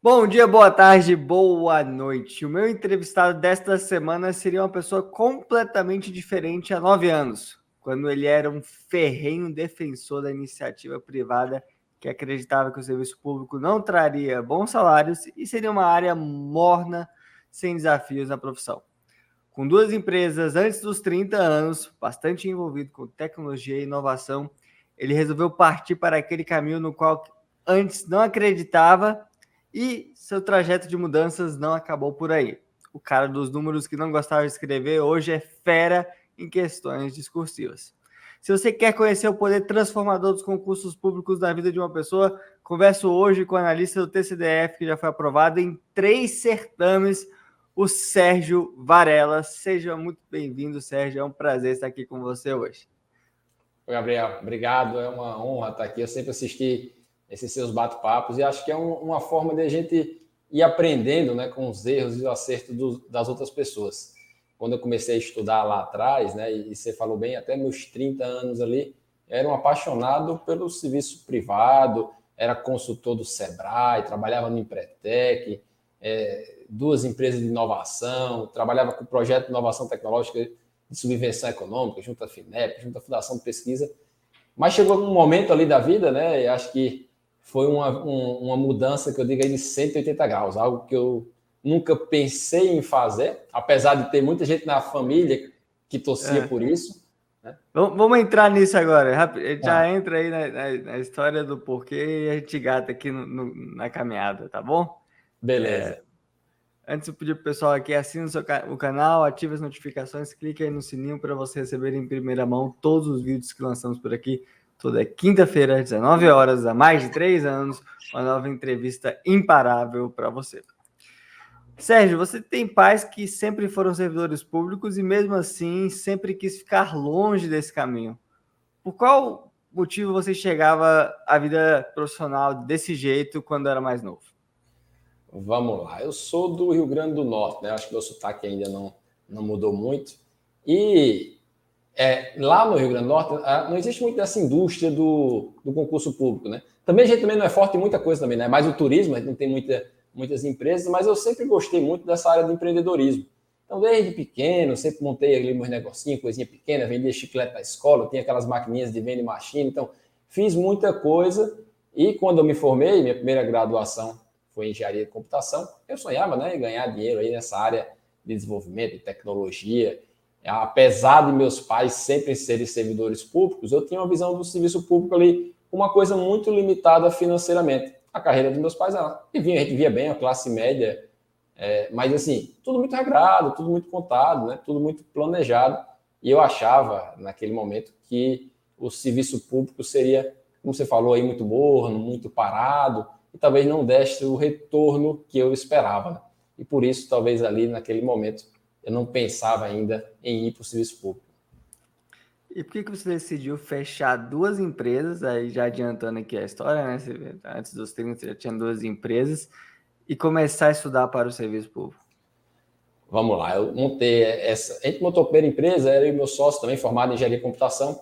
Bom dia, boa tarde, boa noite. O meu entrevistado desta semana seria uma pessoa completamente diferente há 9 anos, quando ele era um ferrenho defensor da iniciativa privada que acreditava que o serviço público não traria bons salários e seria uma área morna, sem desafios na profissão. Com 2 empresas antes dos 30 anos, bastante envolvido com tecnologia e inovação, ele resolveu partir para aquele caminho no qual antes não acreditava e seu trajeto de mudanças não acabou por aí. O cara dos números que não gostava de escrever hoje é fera em questões discursivas. Se você quer conhecer o poder transformador dos concursos públicos na vida de uma pessoa, converso hoje com o analista do TCDF, que já foi aprovado em 3 certames, o Sérgio Varela. Seja muito bem-vindo, Sérgio. É um prazer estar aqui com você hoje. Gabriel, obrigado. É uma honra estar aqui. Eu sempre assisti esses seus bate-papos e acho que é uma forma de a gente ir aprendendo, né, com os erros e o acerto das outras pessoas. Quando eu comecei a estudar lá atrás, né, e você falou bem, até meus 30 anos ali, era um apaixonado pelo serviço privado, era consultor do Sebrae, trabalhava no Empretec, 2 empresas de inovação, trabalhava com projeto de inovação tecnológica de subvenção econômica, junto à FINEP, junto à Fundação de Pesquisa. Mas chegou um momento ali da vida, né? E acho que foi uma mudança que eu digo aí de 180 graus, algo que eu nunca pensei em fazer, apesar de ter muita gente na família que torcia por isso. Né? Vamos entrar nisso agora. Já entra aí na história do porquê e a gente gata aqui na caminhada, tá bom? Beleza. Antes eu pedir pro pessoal aqui, assina o canal, ative as notificações, clique aí no sininho para você receber em primeira mão todos os vídeos que lançamos por aqui. Toda quinta-feira, às 19 horas, há mais de 3 anos, uma nova entrevista imparável para você. Sérgio, você tem pais que sempre foram servidores públicos e mesmo assim sempre quis ficar longe desse caminho. Por qual motivo você chegava à vida profissional desse jeito quando era mais novo? Vamos lá. Eu sou do Rio Grande do Norte, né? Acho que meu sotaque ainda não mudou muito. E lá no Rio Grande do Norte não existe muito dessa indústria do concurso público, né? Também a gente também não é forte em muita coisa também, né? Mais o turismo, a gente não tem muitas empresas, mas eu sempre gostei muito dessa área de empreendedorismo. Então, desde pequeno, sempre montei ali meus negocinhos, coisinha pequena, vendia chiclete na escola, tinha aquelas maquininhas de vending machine, então fiz muita coisa. E quando eu me formei, minha primeira graduação foi em engenharia de computação, eu sonhava, né, em ganhar dinheiro aí nessa área de desenvolvimento, de tecnologia. Apesar de meus pais sempre serem servidores públicos, eu tinha uma visão do serviço público ali, uma coisa muito limitada financeiramente. A carreira dos meus pais, a gente via bem a classe média, mas assim, tudo muito regrado, tudo muito contado, né? Tudo muito planejado. E eu achava, naquele momento, que o serviço público seria, como você falou aí, muito morno, muito parado, e talvez não desse o retorno que eu esperava. Né? E por isso, talvez ali, naquele momento, eu não pensava ainda em ir para o serviço público. E por que você decidiu fechar 2 empresas, aí já adiantando aqui a história, né? Antes dos 30 você já tinha 2 empresas, e começar a estudar para o serviço público? Vamos lá, eu montei a gente montou a primeira empresa, era eu e meu sócio também, formado em engenharia de computação,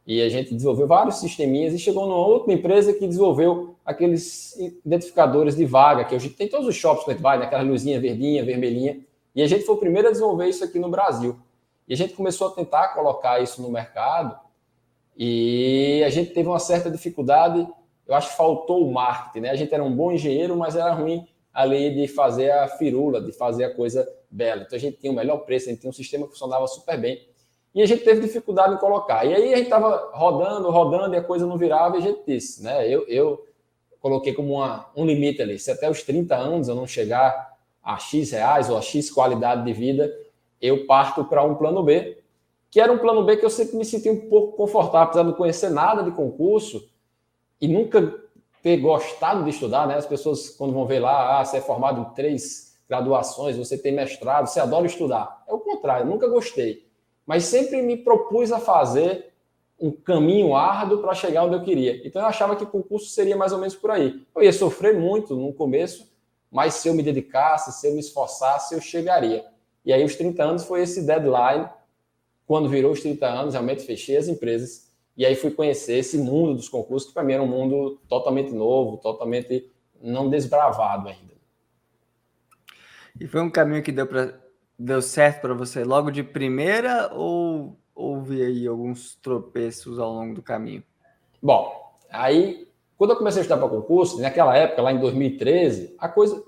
e a gente desenvolveu vários sisteminhas e chegou numa outra empresa que desenvolveu aqueles identificadores de vaga, que hoje tem todos os shops que a gente vai, né? Aquela luzinha verdinha, vermelhinha, e a gente foi o primeiro a desenvolver isso aqui no Brasil. E a gente começou a tentar colocar isso no mercado e a gente teve uma certa dificuldade, eu acho que faltou o marketing, né? A gente era um bom engenheiro, mas era ruim ali de fazer a firula, de fazer a coisa bela. Então a gente tinha o melhor preço, a gente tinha um sistema que funcionava super bem. E a gente teve dificuldade em colocar. E aí a gente estava rodando e a coisa não virava e a gente disse, né? Eu coloquei como um limite ali. Se até os 30 anos eu não chegar a X reais ou a X qualidade de vida, eu parto para um plano B, que era um plano B que eu sempre me senti um pouco confortável, apesar de não conhecer nada de concurso e nunca ter gostado de estudar, né? As pessoas, quando vão ver lá, você é formado em 3 graduações, você tem mestrado, você adora estudar. É o contrário, eu nunca gostei. Mas sempre me propus a fazer um caminho árduo para chegar onde eu queria. Então, eu achava que o concurso seria mais ou menos por aí. Eu ia sofrer muito no começo, mas se eu me dedicasse, se eu me esforçasse, eu chegaria. E aí, os 30 anos foi esse deadline. Quando virou os 30 anos, realmente fechei as empresas e aí fui conhecer esse mundo dos concursos, que para mim era um mundo totalmente novo, totalmente não desbravado ainda. E foi um caminho que deu certo para você logo de primeira ou houve aí alguns tropeços ao longo do caminho? Bom, aí, quando eu comecei a estudar para concurso, naquela época, lá em 2013, a coisa,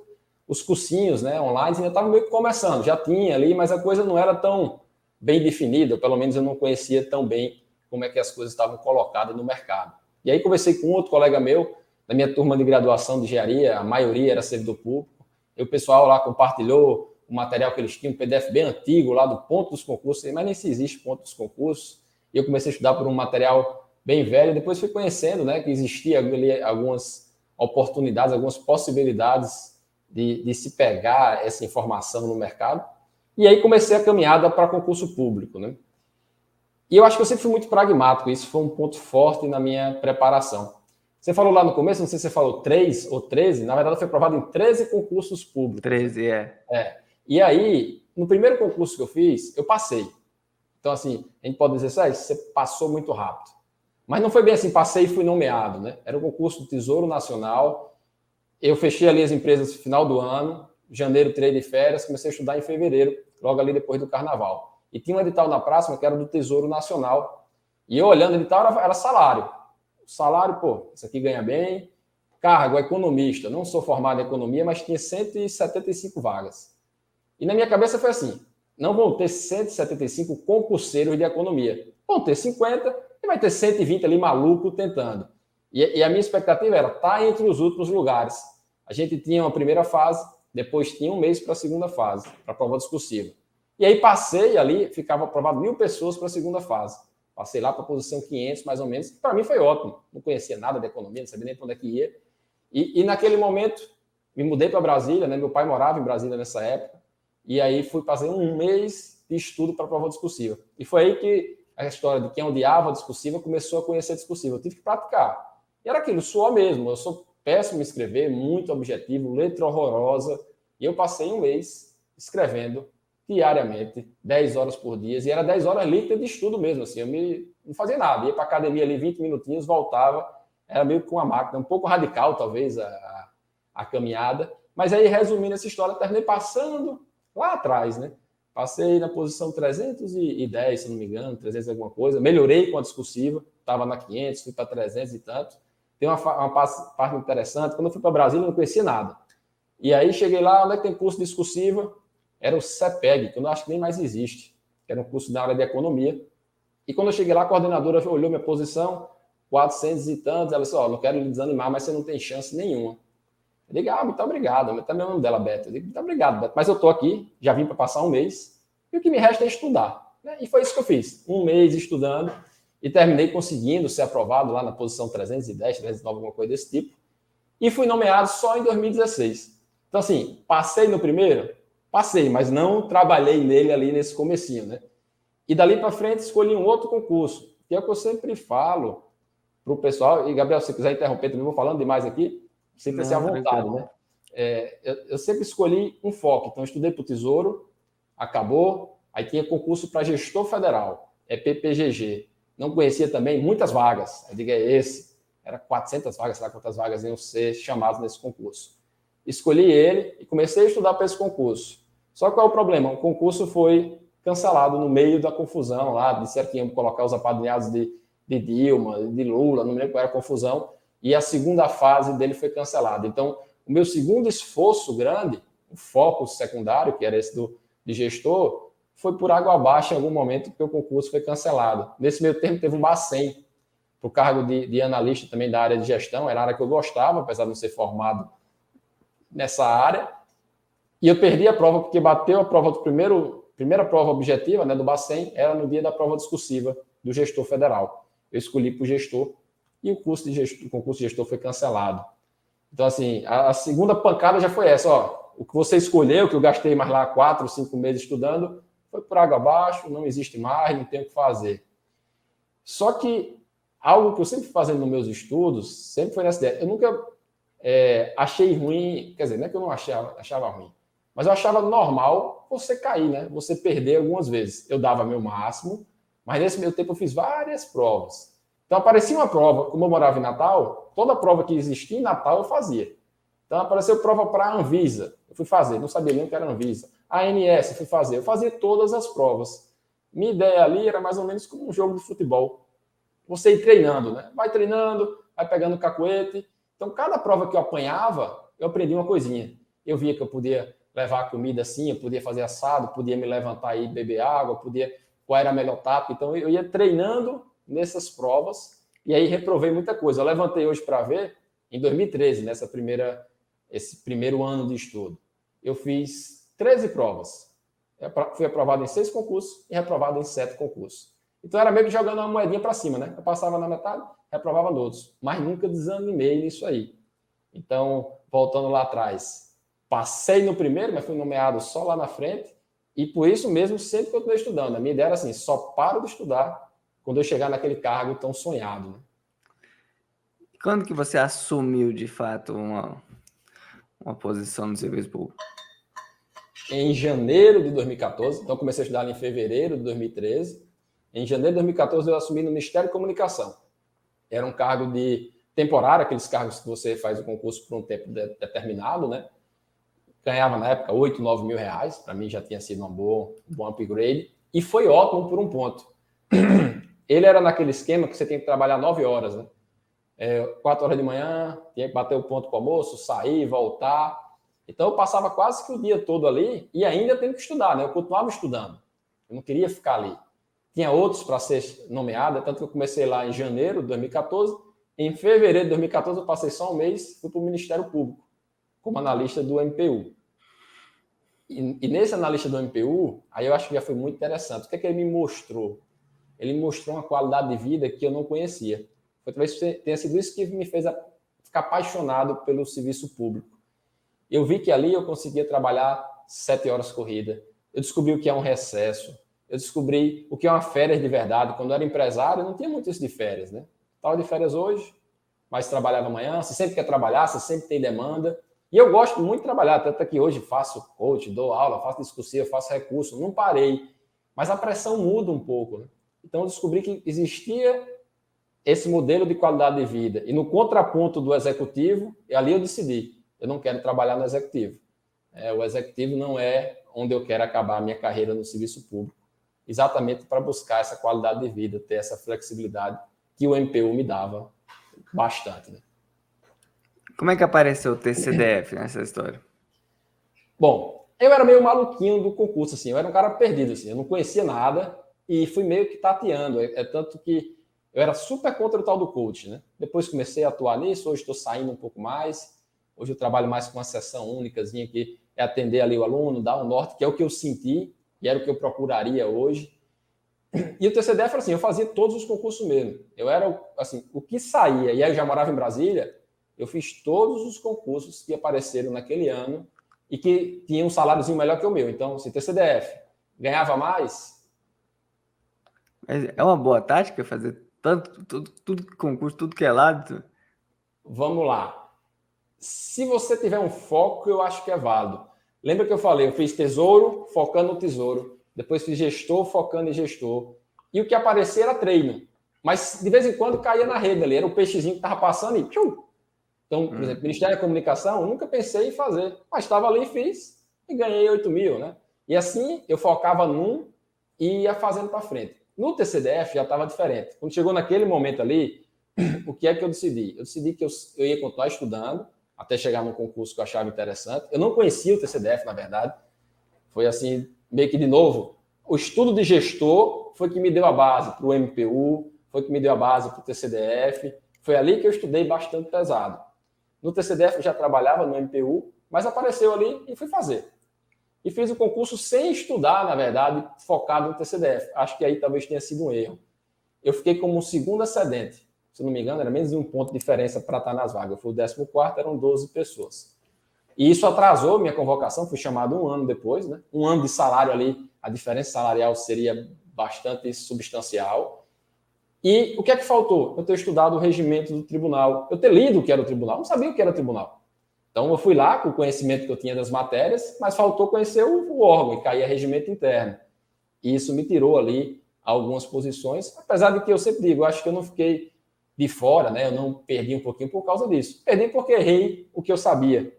os cursinhos, né, online ainda estavam meio que começando, já tinha ali, mas a coisa não era tão bem definida, ou pelo menos eu não conhecia tão bem como é que as coisas estavam colocadas no mercado. E aí conversei com outro colega meu, da minha turma de graduação de engenharia, a maioria era servidor público, e o pessoal lá compartilhou o material que eles tinham, um PDF bem antigo lá do ponto dos concursos, mas nem se existe ponto dos concursos, e eu comecei a estudar por um material bem velho, depois fui conhecendo, né, que existia ali algumas oportunidades, algumas possibilidades de se pegar essa informação no mercado, e aí comecei a caminhada para concurso público, né? E eu acho que eu sempre fui muito pragmático, isso foi um ponto forte na minha preparação. Você falou lá no começo, não sei se você falou 3 ou 13, na verdade foi aprovado em 13 concursos públicos. 13, é. E aí, no primeiro concurso que eu fiz, eu passei. Então, assim, a gente pode dizer assim, você passou muito rápido. Mas não foi bem assim, passei e fui nomeado, né? Era um concurso do Tesouro Nacional. Eu fechei ali as empresas no final do ano, janeiro, tirei de férias, comecei a estudar em fevereiro, logo ali depois do Carnaval. E tinha um edital na próxima que era do Tesouro Nacional. E eu olhando o edital, era salário. O salário, pô, isso aqui ganha bem. Cargo, economista. Não sou formado em economia, mas tinha 175 vagas. E na minha cabeça foi assim, não vão ter 175 concurseiros de economia. Vão ter 50 e vai ter 120 ali maluco tentando. E a minha expectativa era estar entre os últimos lugares. A gente tinha uma primeira fase, depois tinha um mês para a segunda fase, para a prova discursiva. E aí passei ali, ficava aprovado 1.000 pessoas para a segunda fase. Passei lá para a posição 500, mais ou menos, que para mim foi ótimo. Não conhecia nada de economia, não sabia nem para onde é que ia. E naquele momento, me mudei para Brasília, né? Meu pai morava em Brasília nessa época. E aí fui fazer um mês de estudo para a prova discursiva. E foi aí que a história de quem odiava a discursiva começou a conhecer a discursiva. Eu tive que praticar. E era aquilo, suor mesmo. Eu sou péssimo em escrever, muito objetivo, letra horrorosa. E eu passei um mês escrevendo diariamente, 10 horas por dia. E era 10 horas líquidas de estudo mesmo. Assim, não fazia nada. Ia para a academia ali 20 minutinhos, voltava. Era meio que com uma máquina, um pouco radical, talvez, a caminhada. Mas aí, resumindo essa história, terminei passando lá atrás, né? Passei na posição 310, se não me engano, 300 e alguma coisa. Melhorei com a discursiva, estava na 500, fui para 300 e tanto. Tem uma parte interessante. Quando eu fui para Brasília, eu não conhecia nada. E aí cheguei lá, onde é que tem curso de discursiva? Era o CEPEG, que eu não acho que nem mais existe, que era um curso da área de economia. E quando eu cheguei lá, a coordenadora olhou minha posição, 400 e tantos. Ela disse: ó, não quero lhe desanimar, mas você não tem chance nenhuma. Eu digo: ah, muito obrigado. Mas também é o nome dela, Beto. Eu digo: muito obrigado, Beto. Mas eu estou aqui, já vim para passar um mês, e o que me resta é estudar. Né? E foi isso que eu fiz. Um mês estudando, e terminei conseguindo ser aprovado lá na posição 310, 309, alguma coisa desse tipo. E fui nomeado só em 2016. Então, assim, passei no primeiro? Passei, mas não trabalhei nele ali nesse comecinho, né? E dali para frente escolhi um outro concurso, que é o que eu sempre falo para o pessoal. E, Gabriel, se quiser interromper também, vou falando demais aqui, sinta-se à vontade, né? Eu sempre escolhi um foco. Então, eu estudei para o Tesouro, acabou. Aí tinha concurso para gestor federal, PPGG. Não conhecia também muitas vagas. Eu digo: é esse. Era 400 vagas, sei lá quantas vagas iam ser chamadas nesse concurso. Escolhi ele e comecei a estudar para esse concurso. Só qual é o problema? O concurso foi cancelado no meio da confusão lá. Disseram que iam colocar os apadrinhados de Dilma, de Lula, não me lembro qual era a confusão. E a segunda fase dele foi cancelada. Então, o meu segundo esforço grande, o foco secundário, que era esse de gestor, foi por água abaixo em algum momento, porque o concurso foi cancelado. Nesse meio tempo, teve um Bacen, para o cargo de analista também da área de gestão, era a área que eu gostava, apesar de não ser formado nessa área. E eu perdi a prova, porque bateu a prova primeira prova objetiva, né, do Bacen, era no dia da prova discursiva do gestor federal. Eu escolhi para o gestor e o concurso de gestor foi cancelado. Então, assim, a segunda pancada já foi essa, ó. O que você escolheu, que eu gastei mais lá 4 ou 5 meses estudando, foi por água abaixo, não existe mais, não tem o que fazer. Só que algo que eu sempre fazendo nos meus estudos, sempre foi nessa ideia. Eu nunca achei ruim, quer dizer, não é que eu não achava ruim, mas eu achava normal você cair, né? Você perder algumas vezes. Eu dava meu máximo, mas nesse meio tempo eu fiz várias provas. Então aparecia uma prova, como eu morava em Natal, toda prova que existia em Natal eu fazia. Então, apareceu prova para a Anvisa. Eu fui fazer, não sabia nem o que era Anvisa. A ANS, eu fui fazer. Eu fazia todas as provas. Minha ideia ali era mais ou menos como um jogo de futebol. Você ir treinando, né? Vai treinando, vai pegando cacuete. Então, cada prova que eu apanhava, eu aprendi uma coisinha. Eu via que eu podia levar a comida assim, eu podia fazer assado, podia me levantar e beber água, podia qual era a melhor tática. Então, eu ia treinando nessas provas e aí reprovei muita coisa. Eu levantei hoje para ver, em 2013, esse primeiro ano de estudo. Eu fiz 13 provas. Eu fui aprovado em 6 concursos e reprovado em 7 concursos. Então, era meio que jogando uma moedinha para cima, né? Eu passava na metade, reprovava nos outros. Mas nunca desanimei nisso aí. Então, voltando lá atrás, passei no primeiro, mas fui nomeado só lá na frente. E por isso mesmo, sempre continuei estudando. A minha ideia era assim, só paro de estudar quando eu chegar naquele cargo tão sonhado, né? Quando que você assumiu, de fato, uma posição no serviço público? Em janeiro de 2014, então comecei a estudar em fevereiro de 2013. Em janeiro de 2014, eu assumi no Ministério de Comunicação. Era um cargo de temporário, aqueles cargos que você faz o concurso por um tempo determinado, né? Ganhava na época 8, 9 mil reais. Para mim já tinha sido um bom upgrade. E foi ótimo por um ponto. Ele era naquele esquema que você tem que trabalhar 9 horas, né? 4 horas de manhã, tinha que bater o ponto para o almoço, sair, voltar. Então eu passava quase que o dia todo ali e ainda tenho que estudar, né? Eu continuava estudando. Eu não queria ficar ali. Tinha outros para ser nomeado, tanto que eu comecei lá em janeiro de 2014. Em fevereiro de 2014 eu passei só um mês, fui para o Ministério Público, como analista do MPU. E nesse analista do MPU, aí eu acho que já foi muito interessante. O que é que ele me mostrou? Ele me mostrou uma qualidade de vida que eu não conhecia. Talvez tenha sido isso que me fez ficar apaixonado pelo serviço público. Eu vi que ali eu conseguia trabalhar 7 horas corrida. Eu descobri o que é um recesso. Eu descobri o que é uma férias de verdade. Quando eu era empresário, eu não tinha muito isso de férias, né? Estava de férias hoje, mas trabalhava amanhã. Você sempre quer trabalhar, você sempre tem demanda. E eu gosto muito de trabalhar, tanto que hoje faço coach, dou aula, faço discursiva, faço recurso, não parei. Mas a pressão muda um pouco, né? Então eu descobri que existia esse modelo de qualidade de vida. E no contraponto do executivo, ali eu decidi, eu não quero trabalhar no executivo. O executivo não é onde eu quero acabar a minha carreira no serviço público, exatamente para buscar essa qualidade de vida, ter essa flexibilidade que o MPU me dava bastante, né? Como é que apareceu o TCDF nessa história? Bom, eu era meio maluquinho do concurso, assim, eu era um cara perdido, assim, eu não conhecia nada e fui meio que tateando, tanto que eu era super contra o tal do coach, né? Depois comecei a atuar nisso, hoje estou saindo um pouco mais, hoje eu trabalho mais com uma sessão únicazinha que é atender ali o aluno, dar um norte, que é o que eu senti e era o que eu procuraria hoje. E o TCDF era assim, eu fazia todos os concursos mesmo. Eu era, assim, o que saía, e aí eu já morava em Brasília, eu fiz todos os concursos que apareceram naquele ano e que tinham um saláriozinho melhor que o meu. Então, se TCDF ganhava mais... É uma boa tática fazer tudo concurso, tudo que é lado? Vamos lá. Se você tiver um foco, eu acho que é válido. Lembra que eu falei, eu fiz tesouro, focando no tesouro. Depois fiz gestor, focando em gestor. E o que aparecia era treino. Mas, de vez em quando, caía na rede ali. Era o peixezinho que estava passando e... Tchum! Então, por exemplo, Ministério da Comunicação, eu nunca pensei em fazer. Mas estava ali e fiz. E ganhei 8 mil, né? E assim, eu focava num e ia fazendo para frente. No TCDF já estava diferente. Quando chegou naquele momento ali, o que é que eu decidi? Eu decidi que eu ia continuar estudando, até chegar num concurso que eu achava interessante. Eu não conhecia o TCDF, na verdade. Foi assim, meio que de novo. O estudo de gestor foi que me deu a base para o MPU, foi que me deu a base para o TCDF. Foi ali que eu estudei bastante pesado. No TCDF eu já trabalhava no MPU, mas apareceu ali e fui fazer. E fiz o concurso sem estudar, na verdade, focado no TCDF. Acho que aí talvez tenha sido um erro. Eu fiquei como um segundo excedente. Se não me engano, era menos de um ponto de diferença para estar nas vagas. Eu fui o 14º, eram 12 pessoas. E isso atrasou minha convocação, fui chamado um ano depois, né? Um ano de salário ali, a diferença salarial seria bastante substancial. E o que é que faltou? Eu ter estudado o regimento do tribunal. Eu ter lido o que era o tribunal, não sabia o que era o tribunal. Então eu fui lá com o conhecimento que eu tinha das matérias, mas faltou conhecer o órgão e caía regimento interno. E isso me tirou ali algumas posições, apesar de que eu sempre digo, eu acho que eu não fiquei de fora, né? Eu não perdi um pouquinho por causa disso. Perdi porque errei o que eu sabia.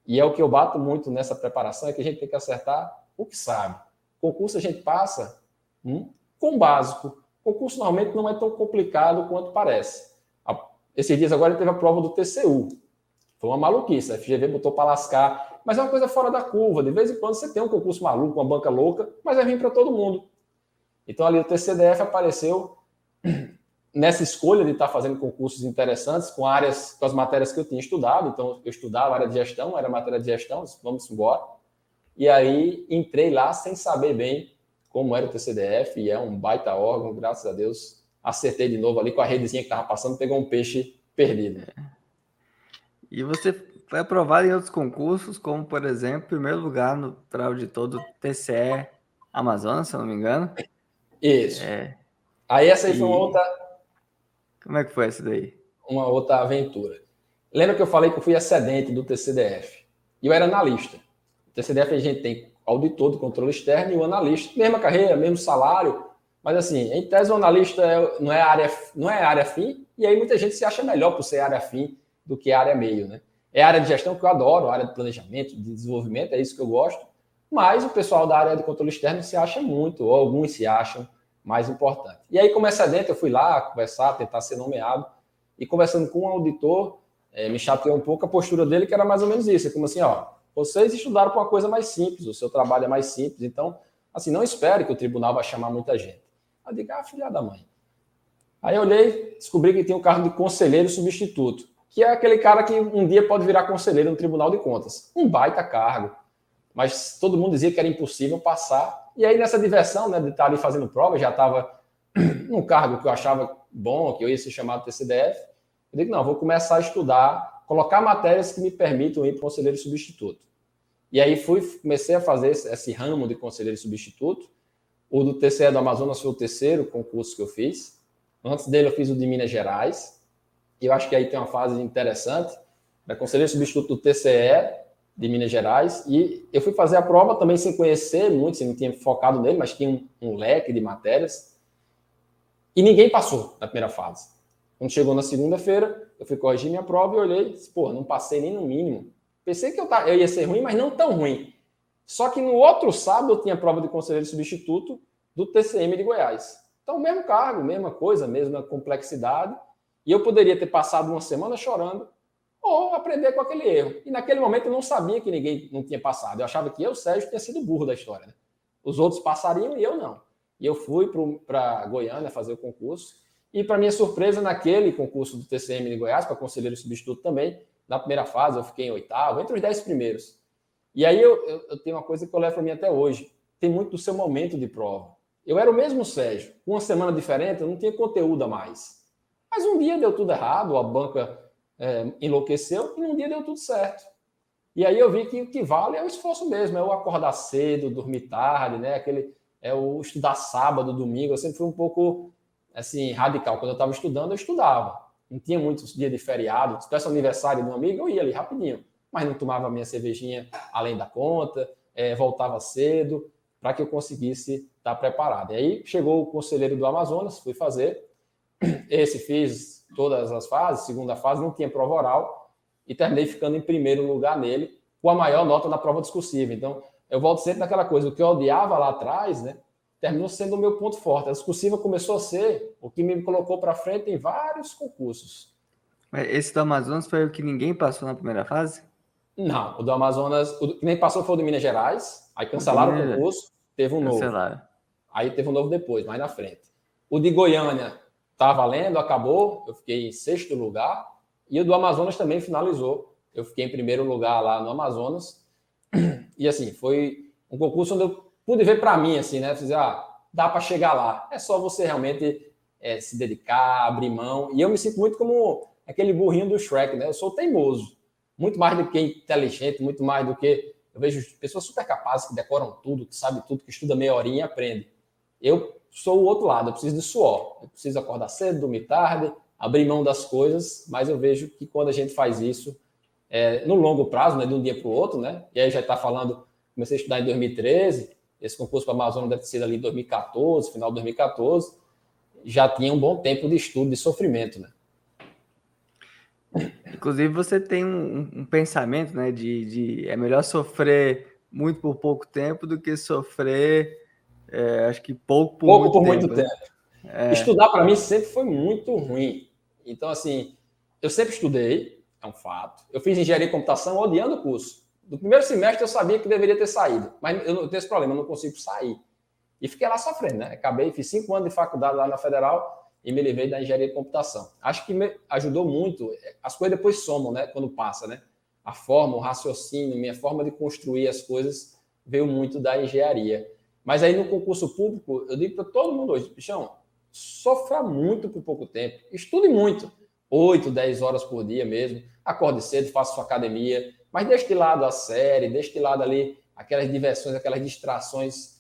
E é o que eu bato muito nessa preparação, é que a gente tem que acertar o que sabe. Concurso a gente passa com o básico. Concurso normalmente não é tão complicado quanto parece. Esses dias agora teve a prova do TCU. Foi uma maluquice, a FGV botou para lascar, mas é uma coisa fora da curva. De vez em quando você tem um concurso maluco, uma banca louca, mas é ruim para todo mundo. Então ali o TCDF apareceu nessa escolha de estar fazendo concursos interessantes com as matérias que eu tinha estudado. Então eu estudava área de gestão, era matéria de gestão, vamos embora. E aí entrei lá sem saber bem como era o TCDF, e é um baita órgão, graças a Deus. Acertei de novo ali com a redezinha que estava passando, pegou um peixe perdido. E você foi aprovado em outros concursos, como, por exemplo, primeiro lugar para auditor do TCE Amazonas, se eu não me engano. Isso. Aí essa aí foi uma outra... Como é que foi essa daí? Uma outra aventura. Lembra que eu falei que eu fui excedente do TCDF? E eu era analista. O TCDF a gente tem auditor do controle externo e o analista. Mesma carreira, mesmo salário. Mas assim, em tese o analista não é área fim, e aí muita gente se acha melhor por ser área fim do que área meio, né? É área de gestão que eu adoro, área de planejamento, de desenvolvimento, é isso que eu gosto. Mas o pessoal da área de controle externo se acha muito, ou alguns se acham mais importante. E aí, como excedente, eu fui lá conversar, tentar ser nomeado. E conversando com um auditor, me chateou um pouco a postura dele, que era mais ou menos isso. É como assim, ó, vocês estudaram para uma coisa mais simples, o seu trabalho é mais simples, então, assim, não espere que o tribunal vai chamar muita gente. Eu digo, filha da mãe. Aí eu olhei, descobri que tem um cargo de conselheiro substituto, que é aquele cara que um dia pode virar conselheiro no Tribunal de Contas. Um baita cargo. Mas todo mundo dizia que era impossível passar. E aí, nessa diversão, né, de estar ali fazendo prova, já estava num cargo que eu achava bom, que eu ia ser chamado TCDF. Eu digo, não, vou começar a estudar, colocar matérias que me permitam ir para conselheiro substituto. E aí comecei a fazer esse ramo de conselheiro substituto. O do TCE do Amazonas foi o terceiro concurso que eu fiz. Antes dele, eu fiz o de Minas Gerais. E eu acho que aí tem uma fase interessante. Era conselheiro substituto do TCE de Minas Gerais. E eu fui fazer a prova também sem conhecer muito, sem não tinha focado nele, mas tinha um leque de matérias. E ninguém passou na primeira fase. Quando chegou na segunda-feira, eu fui corrigir minha prova e olhei e disse, não passei nem no mínimo. Pensei que eu ia ser ruim, mas não tão ruim. Só que no outro sábado eu tinha prova de conselheiro substituto do TCM de Goiás. Então, mesmo cargo, mesma coisa, mesma complexidade. E eu poderia ter passado uma semana chorando ou aprender com aquele erro. E naquele momento eu não sabia que ninguém não tinha passado. Eu achava que eu, Sérgio, tinha sido burro da história. Né? Os outros passariam e eu não. E eu fui para Goiânia fazer o concurso. E, para minha surpresa, naquele concurso do TCM de Goiás, para conselheiro substituto também, na primeira fase eu fiquei em oitavo, entre os 10 primeiros. E aí eu tenho uma coisa que eu levo para mim até hoje. Tem muito do seu momento de prova. Eu era o mesmo Sérgio. Com uma semana diferente, eu não tinha conteúdo a mais. Mas um dia deu tudo errado, a banca enlouqueceu, e um dia deu tudo certo. E aí eu vi que o que vale é o esforço mesmo, é o acordar cedo, dormir tarde, né? O estudar sábado, domingo. Eu sempre fui um pouco assim, radical. Quando eu estava estudando, eu estudava. Não tinha muitos dias de feriado. Se tivesse aniversário de um amigo, eu ia ali rapidinho. Mas não tomava minha cervejinha além da conta, voltava cedo, para que eu conseguisse estar preparado. E aí chegou o conselheiro do Amazonas, fui fazer. Esse fiz todas as fases, segunda fase, não tinha prova oral, e terminei ficando em primeiro lugar nele, com a maior nota na prova discursiva. Então, eu volto sempre naquela coisa, o que eu odiava lá atrás, né, terminou sendo o meu ponto forte. A discursiva começou a ser o que me colocou para frente em vários concursos. Esse do Amazonas foi o que ninguém passou na primeira fase? Não, o do Amazonas, o que nem passou foi o do Minas Gerais, aí cancelaram o concurso, teve um novo. Aí teve um novo depois, mais na frente. O de Goiânia está valendo, acabou, eu fiquei em sexto lugar, e o do Amazonas também finalizou. Eu fiquei em primeiro lugar lá no Amazonas. E assim, foi um concurso onde eu pude ver para mim, assim, né? Dizer, dá para chegar lá. É só você realmente se dedicar, abrir mão. E eu me sinto muito como aquele burrinho do Shrek, né? Eu sou teimoso. Muito mais do que inteligente, muito mais do que... Eu vejo pessoas super capazes que decoram tudo, que sabem tudo, que estudam meia horinha e aprendem. Eu sou o outro lado, eu preciso de suor. Eu preciso acordar cedo, dormir tarde, abrir mão das coisas, mas eu vejo que quando a gente faz isso, no longo prazo, né, de um dia para o outro, né? E aí já está falando, comecei a estudar em 2013, esse concurso para a Amazônia deve ter sido ali em 2014, final de 2014, já tinha um bom tempo de estudo, de sofrimento, né? Inclusive, você tem um pensamento, né, de é melhor sofrer muito por pouco tempo do que sofrer, acho que pouco por Pouco muito por muito tempo, né? tempo. Estudar para mim sempre foi muito ruim. Então, assim, eu sempre estudei, é um fato. Eu fiz engenharia de computação odiando o curso. No primeiro semestre eu sabia que deveria ter saído, mas eu não tenho esse problema, eu não consigo sair. E fiquei lá sofrendo, né? Acabei, fiz 5 anos de faculdade lá na Federal e me livrei da engenharia de computação. Acho que me ajudou muito. As coisas depois somam, né? Quando passa, né? A forma, o raciocínio, minha forma de construir as coisas veio muito da engenharia. Mas aí no concurso público, eu digo para todo mundo hoje, bichão, sofra muito por pouco tempo, estude muito, 8, 10 horas por dia mesmo, acorde cedo, faça sua academia, mas deixe de lado a série, deixe de lado ali aquelas diversões, aquelas distrações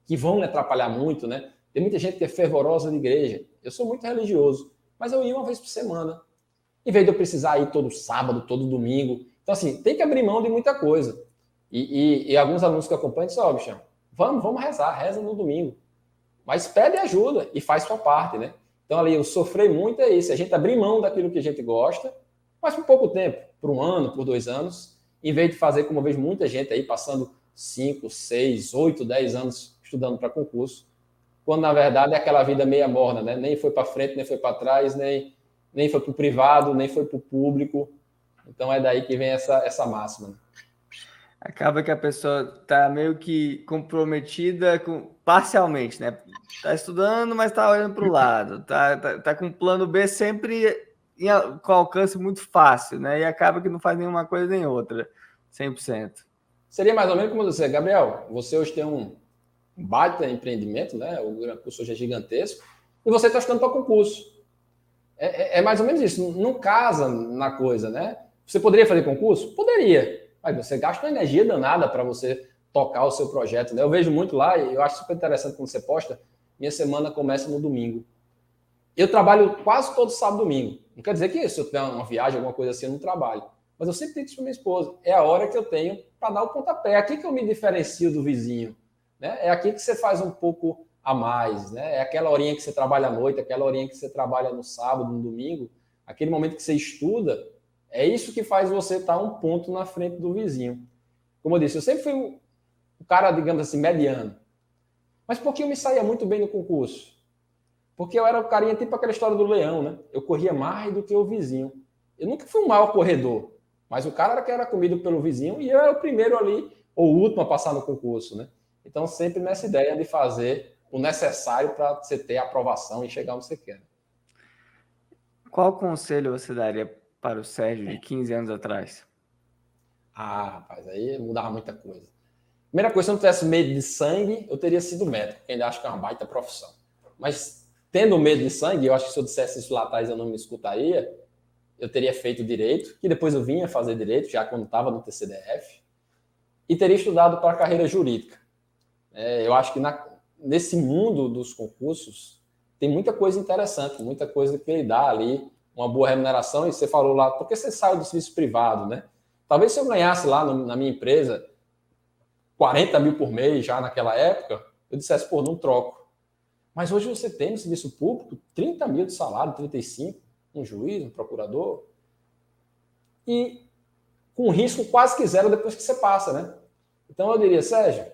que vão me atrapalhar muito, né? Tem muita gente que é fervorosa de igreja. Eu sou muito religioso, mas eu ia uma vez por semana. Em vez de eu precisar ir todo sábado, todo domingo. Então, assim, tem que abrir mão de muita coisa. E alguns alunos que eu acompanham dizem, ó, bichão, vamos rezar, reza no domingo. Mas pede ajuda e faz sua parte, né? Então, ali, eu sofri muito é isso. A gente abrir mão daquilo que a gente gosta, mas por pouco tempo, por 1 ano, por 2 anos, em vez de fazer, como eu vejo muita gente aí, passando 5, 6, 8, 10 anos estudando para concurso, quando na verdade é aquela vida meia morna, né? Nem foi para frente, nem foi para trás, nem foi para o privado, nem foi para o público. Então é daí que vem essa máxima. Né? Acaba que a pessoa está meio que comprometida parcialmente, né? Tá estudando, mas está olhando para o lado. Tá com o plano B sempre com alcance muito fácil, né? E acaba que não faz nenhuma coisa nem outra, 100%. Seria mais ou menos como você, Gabriel, você hoje tem um baita empreendimento, né? O curso hoje é gigantesco, e você está estudando para concurso. É mais ou menos isso, não casa na coisa, né? Você poderia fazer concurso? Poderia, mas você gasta uma energia danada para você tocar o seu projeto, né? Eu vejo muito lá, e eu acho super interessante quando você posta, minha semana começa no domingo. Eu trabalho quase todo sábado e domingo. Não quer dizer que se eu tiver uma viagem, alguma coisa assim, eu não trabalho. Mas eu sempre digo isso para minha esposa. É a hora que eu tenho para dar o pontapé. É aqui que eu me diferencio do vizinho. Né? É aqui que você faz um pouco a mais. Né? É aquela horinha que você trabalha à noite, aquela horinha que você trabalha no sábado, no domingo. Aquele momento que você estuda. É isso que faz você estar um ponto na frente do vizinho. Como eu disse, eu sempre fui um cara, digamos assim, mediano. Mas por que eu me saía muito bem no concurso? Porque eu era o carinha tipo aquela história do leão, né? Eu corria mais do que o vizinho. Eu nunca fui um mau corredor, mas o cara era que era comido pelo vizinho e eu era o primeiro ali, ou o último a passar no concurso, né? Então, sempre nessa ideia de fazer o necessário para você ter a aprovação e chegar onde você quer. Qual conselho você daria para o Sérgio de 15 anos atrás? Ah, rapaz, aí mudava muita coisa. Primeira coisa, se eu não tivesse medo de sangue, eu teria sido médico, que ainda acho que é uma baita profissão. Mas tendo medo de sangue, eu acho que se eu dissesse isso lá atrás eu não me escutaria, eu teria feito direito, que depois eu vinha fazer direito, já quando estava no TCDF, e teria estudado para a carreira jurídica. Eu acho que nesse mundo dos concursos tem muita coisa interessante, muita coisa que lhe dá ali uma boa remuneração. E você falou lá, por que você saiu do serviço privado, né? Talvez se eu ganhasse lá na minha empresa 40 mil por mês já naquela época, eu dissesse, pô, não troco. Mas hoje você tem no serviço público 30 mil de salário, 35, um juiz, um procurador, e com risco quase que zero depois que você passa, né? Então eu diria, Sérgio,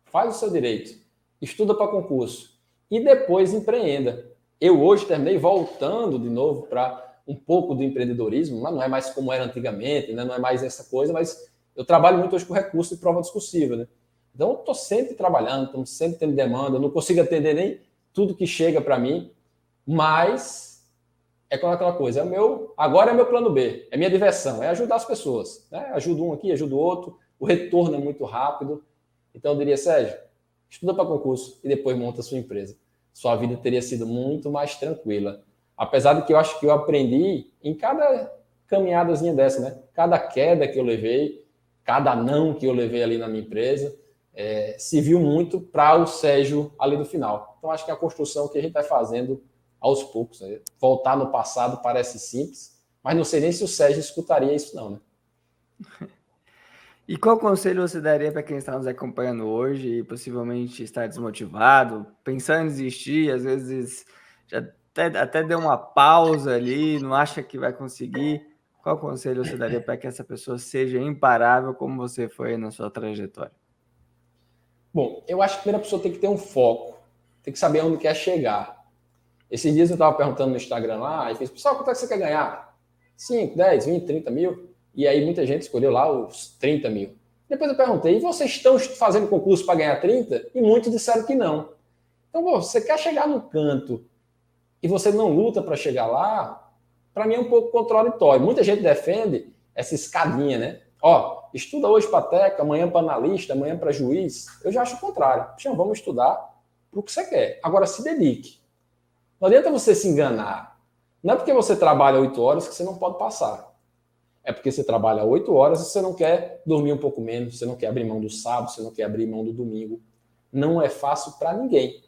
faz o seu direito, estuda para concurso e depois empreenda. Eu hoje terminei voltando de novo para um pouco do empreendedorismo, mas não é mais como era antigamente, né? Não é mais essa coisa, mas eu trabalho muito hoje com recurso de prova discursiva, né? Então, eu estou sempre trabalhando, estou sempre tendo demanda, eu não consigo atender nem tudo que chega para mim, mas é aquela coisa, agora é meu plano B, é minha diversão, é ajudar as pessoas. Né? Ajudo um aqui, ajudo o outro, o retorno é muito rápido. Então, eu diria, Sérgio, estuda para concurso e depois monta a sua empresa. Sua vida teria sido muito mais tranquila. Apesar de que eu acho que eu aprendi em cada caminhadazinha dessa, né? Cada queda que eu levei, cada não que eu levei ali na minha empresa, se viu muito para o Sérgio ali no final. Então, acho que é a construção que a gente vai fazendo aos poucos. Né? Voltar no passado parece simples, mas não sei nem se o Sérgio escutaria isso não, né? E qual conselho você daria para quem está nos acompanhando hoje e possivelmente está desmotivado, pensando em desistir, às vezes já até deu uma pausa ali, não acha que vai conseguir, qual conselho você daria para que essa pessoa seja imparável como você foi na sua trajetória? Bom, eu acho que a primeira pessoa tem que ter um foco, tem que saber onde quer chegar. Esses dias eu estava perguntando no Instagram lá, e fiz, pessoal, quanto é que você quer ganhar? 5, 10, 20, 30 mil? E aí muita gente escolheu lá os 30 mil. Depois eu perguntei, e vocês estão fazendo concurso para ganhar 30? E muitos disseram que não. Então, você quer chegar no canto e você não luta para chegar lá, para mim é um pouco contraditório. Muita gente defende essa escadinha, né? Ó, estuda hoje para técnico, amanhã para analista, amanhã para juiz. Eu já acho o contrário. Puxa, vamos estudar para o que você quer. Agora, se dedique. Não adianta você se enganar. Não é porque você trabalha 8 horas que você não pode passar. É porque você trabalha 8 horas e você não quer dormir um pouco menos, você não quer abrir mão do sábado, você não quer abrir mão do domingo. Não é fácil para ninguém.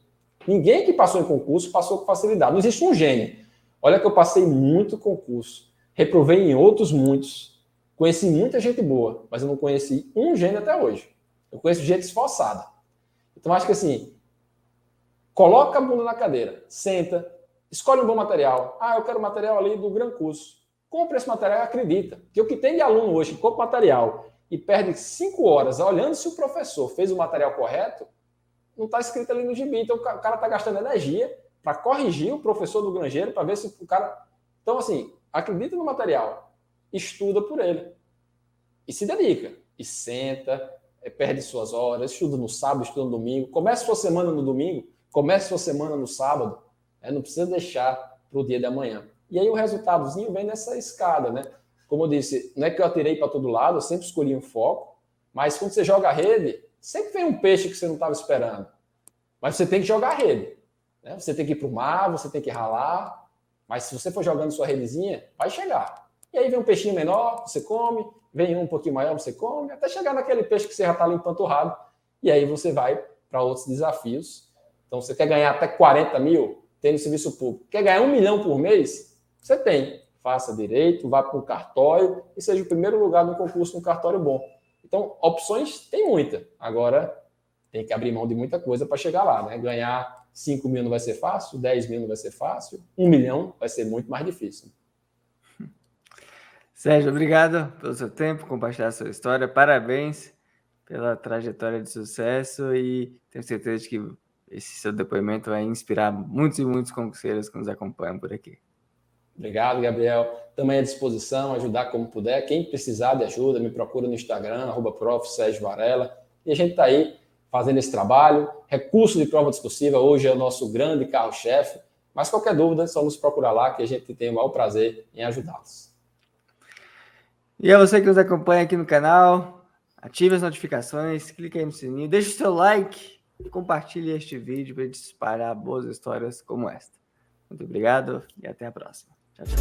Ninguém que passou em concurso passou com facilidade. Não existe um gênio. Olha que eu passei muito concurso. Reprovei em outros muitos. Conheci muita gente boa, mas eu não conheci um gênio até hoje. Eu conheço gente esforçada. Então, acho que assim, coloca a bunda na cadeira, senta, escolhe um bom material. Ah, eu quero o material ali do Gran Curso. Compre esse material e acredita. Porque o que tem de aluno hoje que compra material e perde 5 horas olhando se o professor fez o material correto, não está escrito ali no gibi. Então, o cara está gastando energia para corrigir o professor do granjeiro, para ver se o cara... Então, assim, acredita no material, estuda por ele e se dedica. E senta, perde suas horas, estuda no sábado, estuda no domingo. Comece sua semana no domingo, comece sua semana no sábado. Não precisa deixar para o dia de amanhã. E aí o resultadozinho vem nessa escada, né? Como eu disse, não é que eu atirei para todo lado, eu sempre escolhi um foco, mas quando você joga a rede, sempre vem um peixe que você não estava esperando. Mas você tem que jogar a rede. Né? Você tem que ir para o mar, você tem que ralar, mas se você for jogando sua redezinha, vai chegar. E aí vem um peixinho menor, você come, vem um pouquinho maior, você come, até chegar naquele peixe que você já está ali empanturrado, e aí você vai para outros desafios. Então, você quer ganhar até 40 mil, tem no serviço público. Quer ganhar 1 milhão por mês? Você tem. Faça direito, vá para um cartório e seja o primeiro lugar no concurso num cartório bom. Então, opções tem muita. Agora, tem que abrir mão de muita coisa para chegar lá, né? Ganhar 5 mil não vai ser fácil, 10 mil não vai ser fácil, 1 milhão vai ser muito mais difícil. Sérgio, obrigado pelo seu tempo, compartilhar a sua história. Parabéns pela trajetória de sucesso e tenho certeza de que esse seu depoimento vai inspirar muitos e muitos concurseiros que nos acompanham por aqui. Obrigado, Gabriel. Também à disposição, ajudar como puder. Quem precisar de ajuda, me procura no Instagram, @prof. Sérgio Varela. E a gente está aí fazendo esse trabalho. Recurso de prova discursiva hoje é o nosso grande carro-chefe. Mas qualquer dúvida, é só nos procurar lá que a gente tem o maior prazer em ajudá-los. E a você que nos acompanha aqui no canal, ative as notificações, clique aí no sininho, deixe o seu like e compartilhe este vídeo para espalhar boas histórias como esta. Muito obrigado e até a próxima. Tchau, tchau.